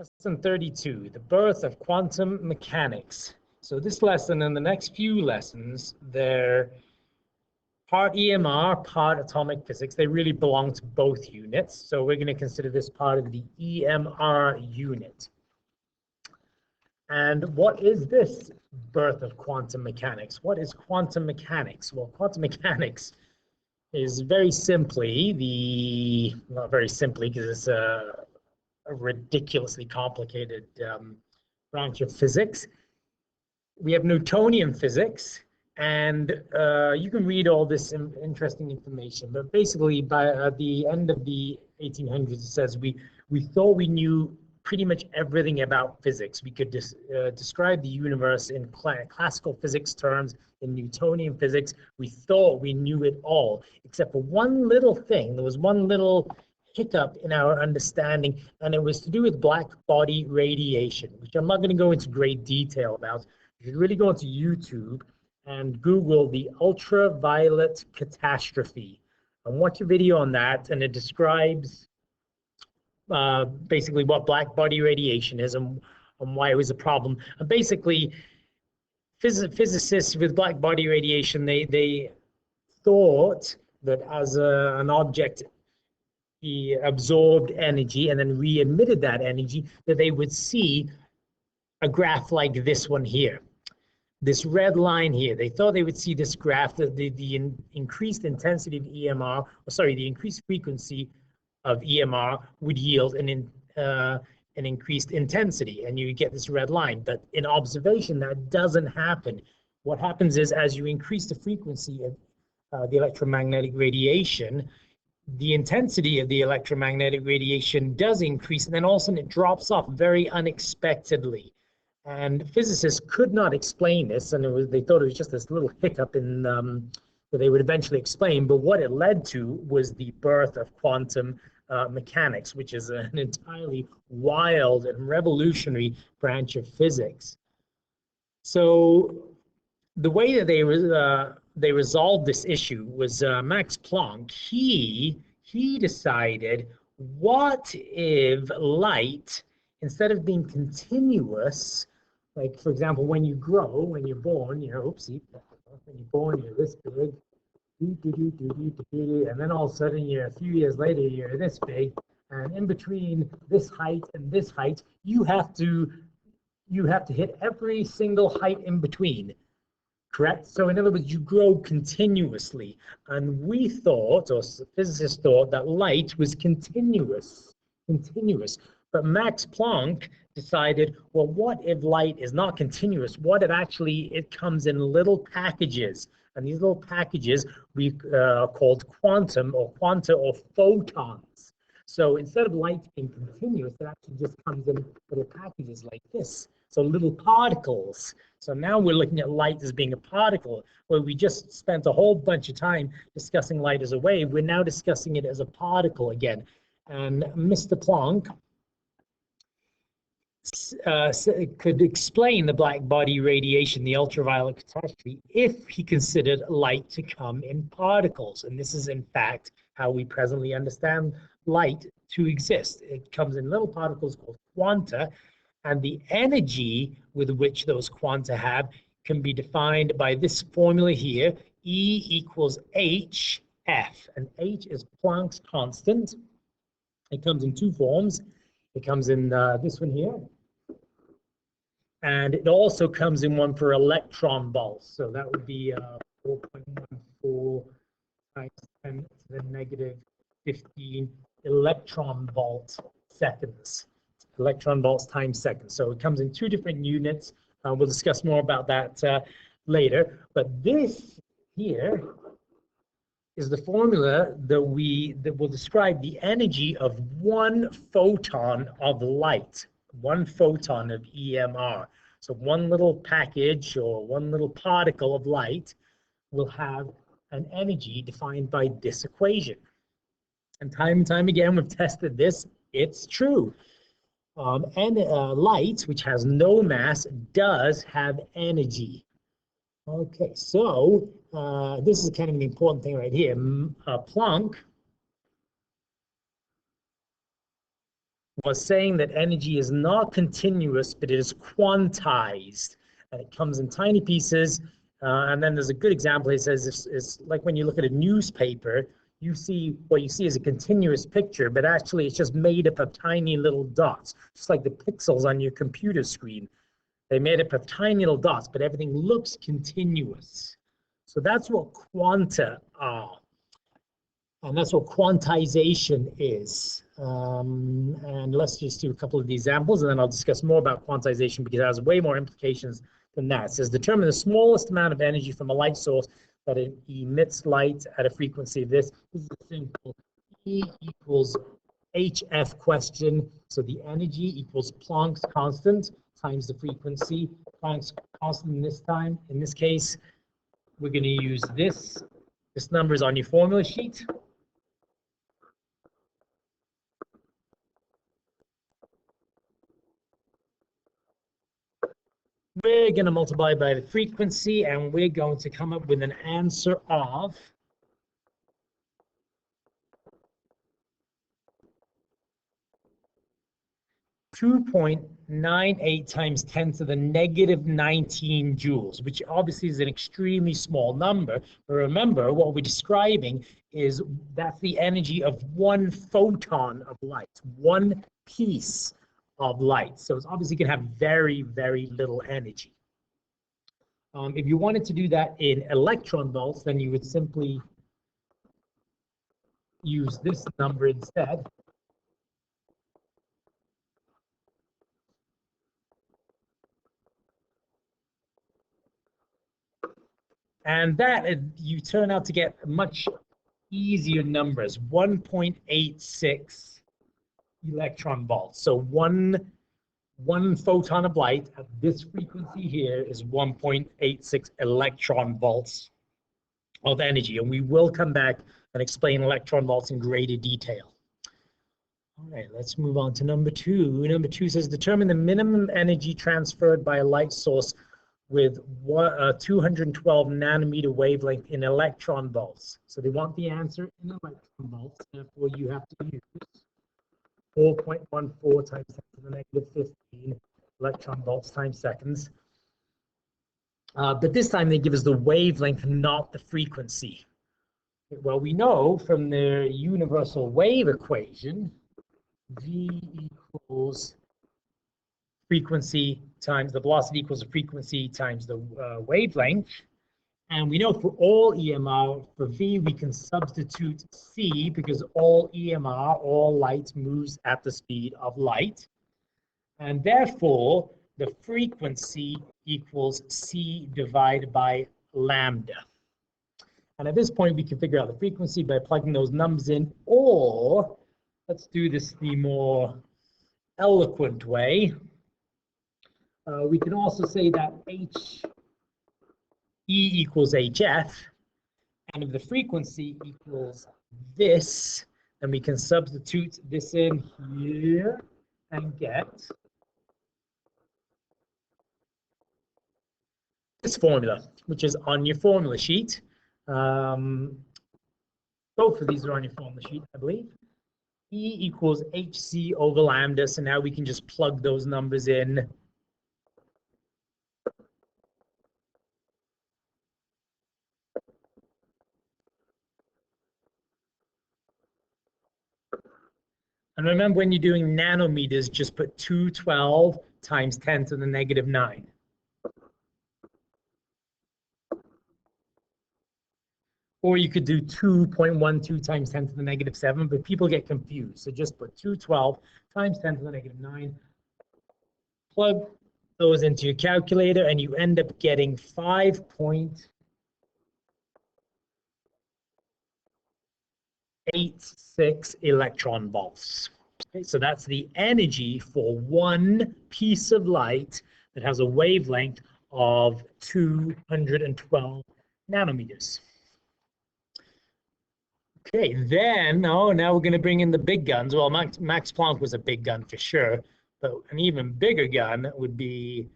Lesson 32, the birth of quantum mechanics. So this lesson and the next few lessons, they're part EMR, part atomic physics. They really belong to both units. So we're going to consider this part of the EMR unit. And what is this birth of quantum mechanics? What is quantum mechanics? Well, quantum mechanics is very simply not very simply because it's a ridiculously complicated branch of physics. We have Newtonian physics, and you can read all this interesting information. But basically, by the end of the 1800s, it says we thought we knew pretty much everything about physics. We could describe the universe in classical physics terms, in Newtonian physics. We thought we knew it all, except for one little thing. There was one little hiccup in our understanding, and it was to do with black body radiation, which I'm not going to go into great detail about. You should really go onto YouTube and Google the ultraviolet catastrophe and watch a video on that, and it describes basically what black body radiation is and why it was a problem. And basically, physicists with black body radiation, they thought that as an object he absorbed energy and then re-emitted that energy, that they would see a graph like this one here. This red line here, they thought they would see this graph, that the increased intensity of EMR, the increased frequency of EMR would yield an increased intensity, and you get this red line. But in observation, that doesn't happen. What happens is, as you increase the frequency of the electromagnetic radiation, the intensity of the electromagnetic radiation does increase, and then all of a sudden it drops off very unexpectedly. And physicists could not explain this, and they thought it was just this little hiccup in that they would eventually explain. But what it led to was the birth of quantum mechanics, which is an entirely wild and revolutionary branch of physics. So the way that they resolved this issue was Max Planck. He decided, what if light, instead of being continuous, like for example, when you're born, oopsie, when you're born, you're this big, and then all of a sudden, a few years later, you're this big, and in between this height and this height, you have to hit every single height in between. Correct? So in other words, you grow continuously. And we thought, or physicists thought, that light was continuous. But Max Planck decided, well, what if light is not continuous? What if actually it comes in little packages? And these little packages we called quantum or quanta or photons. So instead of light being continuous, it actually just comes in little packages like this. So little particles. So now we're looking at light as being a particle, where we just spent a whole bunch of time discussing light as a wave. We're now discussing it as a particle again. And Mr. Planck could explain the black body radiation, the ultraviolet catastrophe, if he considered light to come in particles. And this is, in fact, how we presently understand light to exist. It comes in little particles called quanta, and the energy with which those quanta have can be defined by this formula here, E equals hf, and h is Planck's constant. It comes in two forms. It comes in this one here, and it also comes in one for electron volts. So that would be 4.14 times 10 to the negative 15 electron volt seconds. Electron volts times seconds. So it comes in two different units. We'll discuss more about that later. But this here is the formula that will describe the energy of one photon of light, one photon of EMR. So one little package or one little particle of light will have an energy defined by this equation. And time again, we've tested this. It's true. And light, which has no mass, does have energy. Okay, so this is kind of an important thing right here. Planck was saying that energy is not continuous, but it is quantized, and it comes in tiny pieces. And then there's a good example. It says it's like when you look at a newspaper, you see what you see is a continuous picture, but actually it's just made up of tiny little dots, just like the pixels on your computer screen. They made up of tiny little dots, but everything looks continuous. So that's what quanta are. And that's what quantization is. And let's just do a couple of examples, and then I'll discuss more about quantization because it has way more implications than that. It says determine the smallest amount of energy from a light source that it emits light at a frequency of this. This is a simple E equals HF question. So the energy equals Planck's constant times the frequency. Planck's constant in this case, we're going to use this. This number is on your formula sheet. We're going to multiply by the frequency, and we're going to come up with an answer of 2.98 times 10 to the negative 19 joules, which obviously is an extremely small number. But remember, what we're describing is that's the energy of one photon of light, one piece of light. So it's obviously going to have very, very little energy. If you wanted to do that in electron volts, then you would simply use this number instead. And that you turn out to get much easier numbers, 1.86 electron volts. So one photon of light at this frequency here is 1.86 electron volts of energy. And we will come back and explain electron volts in greater detail. All right, let's move on to number 2. Number 2 says determine the minimum energy transferred by a light source with 212 nanometer wavelength in electron volts. So they want the answer in electron volts. Therefore, you have to use 4.14 times 10 to the negative 15 electron volts times seconds. But this time they give us the wavelength, not the frequency. Well, we know from the universal wave equation, V equals frequency times the velocity equals the frequency times the wavelength. And we know for all EMR, for V, we can substitute C because all EMR, all light moves at the speed of light. And therefore, the frequency equals C divided by lambda. And at this point, we can figure out the frequency by plugging those numbers in, or let's do this the more eloquent way. We can also say that H E equals HF, and if the frequency equals this, then we can substitute this in here and get this formula, which is on your formula sheet. Both of these are on your formula sheet, I believe. E equals HC over lambda, so now we can just plug those numbers in. And remember, when you're doing nanometers, just put 212 times 10 to the negative 9. Or you could do 2.12 times 10 to the negative 7, but people get confused. So just put 212 times 10 to the negative 9. Plug those into your calculator, and you end up getting 5.86 electron volts. Okay, so that's the energy for one piece of light that has a wavelength of 212 nanometers. Okay, then, now we're going to bring in the big guns. Well, Max Planck was a big gun for sure, but an even bigger gun would be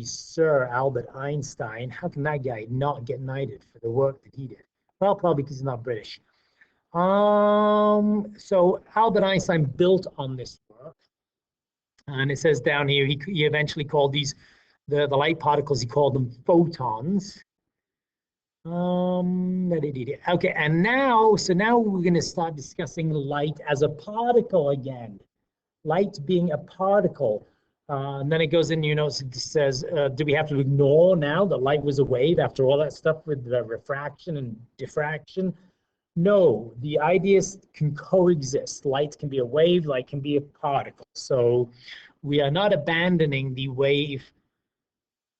Sir Albert Einstein. How can that guy not get knighted for the work that he did? Well, probably because he's not British. So Albert Einstein built on this work, and it says down here he eventually called these the light particles, he called them photons. Okay, and now we're going to start discussing light as a particle again. Light being a particle. And then it goes in, you know, it says, do we have to ignore now that light was a wave after all that stuff with the refraction and diffraction? No, the ideas can coexist. Light can be a wave, light can be a particle. So we are not abandoning the wave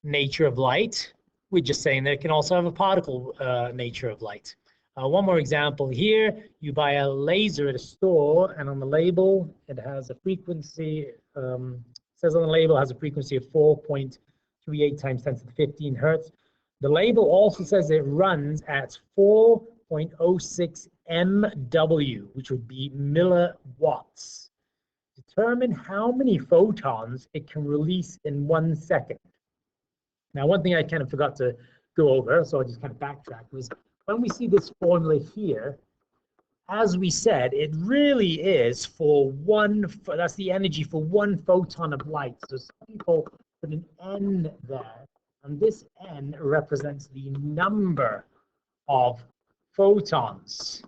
nature of light. We're just saying that it can also have a particle nature of light. One more example here, you buy a laser at a store, and on the label, it has a frequency, says on the label, it has a frequency of 4.38 times 10 to the 15 hertz. The label also says it runs at 4.06 MW, which would be milliwatts. Determine how many photons it can release in 1 second. Now, one thing I kind of forgot to go over, so I just kind of backtrack, was when we see this formula here, as we said, it really is that's the energy for 1 photon of light. So some people put an N there, and this N represents the number of photons.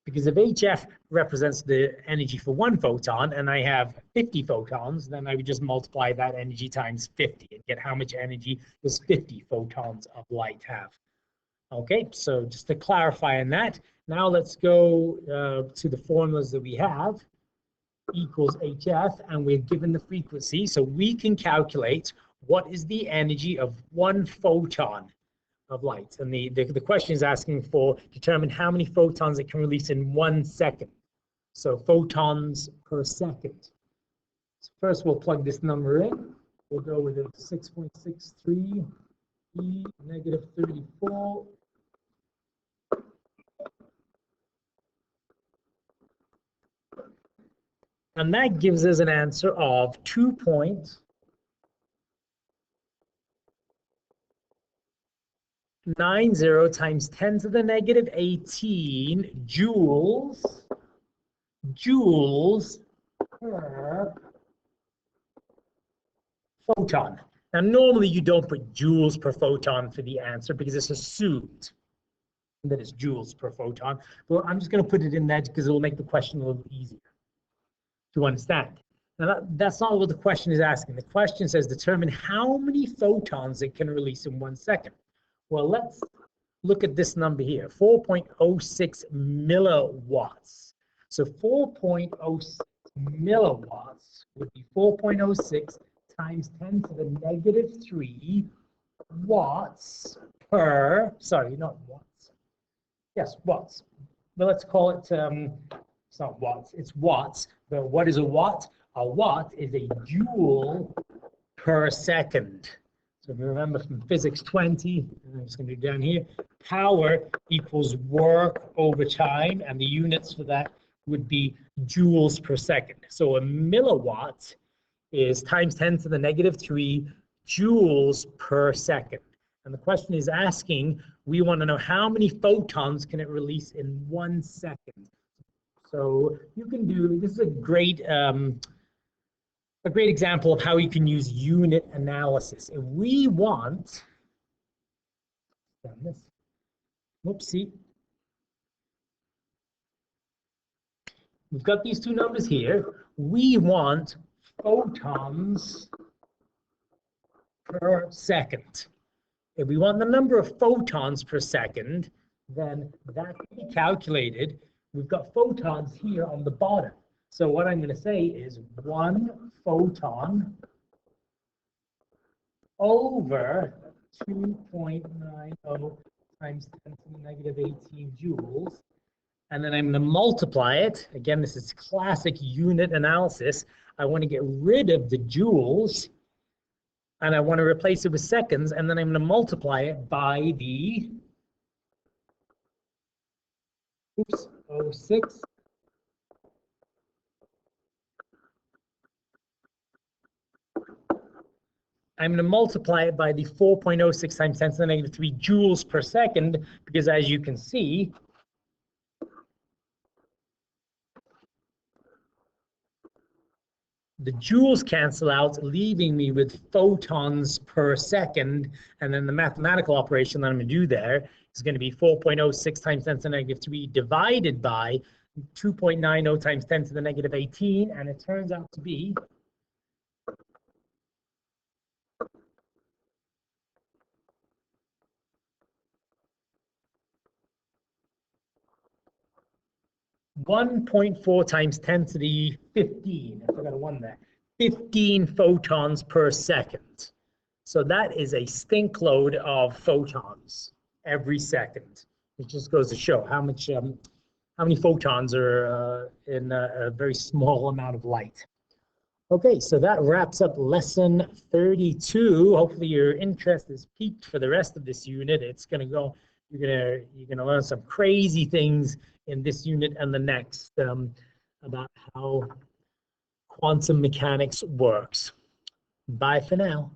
Because if HF represents the energy for 1 photon, and I have 50 photons, then I would just multiply that energy times 50 and get how much energy does 50 photons of light have. Okay, so just to clarify on that, now let's go to the formulas that we have. Equals HF, and we're given the frequency, so we can calculate what is the energy of 1 photon of light. And the question is asking for determine how many photons it can release in 1 second. So photons per second. So first we'll plug this number in. We'll go with a 6.63 e negative 34. And that gives us an answer of 2.90 times 10 to the negative 18 joules per photon. Now, normally you don't put joules per photon for the answer because it's assumed that it's joules per photon. But I'm just going to put it in there because it will make the question a little easier to understand. Now, that's not what the question is asking. The question says determine how many photons it can release in 1 second. Well, let's look at this number here, 4.06 milliwatts. So 4.06 milliwatts would be 4.06 times 10 to the negative 3 watts per, sorry, not watts. Yes, watts. But let's call it, it's not watts, it's watts. But what is a watt? A watt is a joule per second. So if you remember from physics 20, I'm just going to do down here, power equals work over time, and the units for that would be joules per second. So a milliwatt is times 10 to the negative 3 joules per second. And the question is asking, we want to know how many photons can it release in 1 second. So you can do, this is a great example of how you can use unit analysis. If we want, whoopsie, we've got these two numbers here. We want photons per second. If we want the number of photons per second, then that can be calculated. We've got photons here on the bottom. So what I'm going to say is 1 photon over 2.90 times 10 to the negative 18 joules. And then I'm going to multiply it. Again, this is classic unit analysis. I want to get rid of the joules, and I want to replace it with seconds, and then I'm going to multiply it by the 06. I'm going to multiply it by the 4.06 times 10 to the negative 3 joules per second, because as you can see, The joules cancel out, leaving me with photons per second. And then the mathematical operation that I'm going to do there is going to be 4.06 times 10 to the negative 3 divided by 2.90 times 10 to the negative 18. And it turns out to be 1.4 times 10 to the 15. I forgot a 1 there. 15 photons per second. So that is a stink load of photons every second. It just goes to show how many photons are in a very small amount of light. Okay, so that wraps up lesson 32. Hopefully your interest is piqued for the rest of this unit. It's going to go, you're gonna learn some crazy things in this unit and the next about how quantum mechanics works. Bye for now.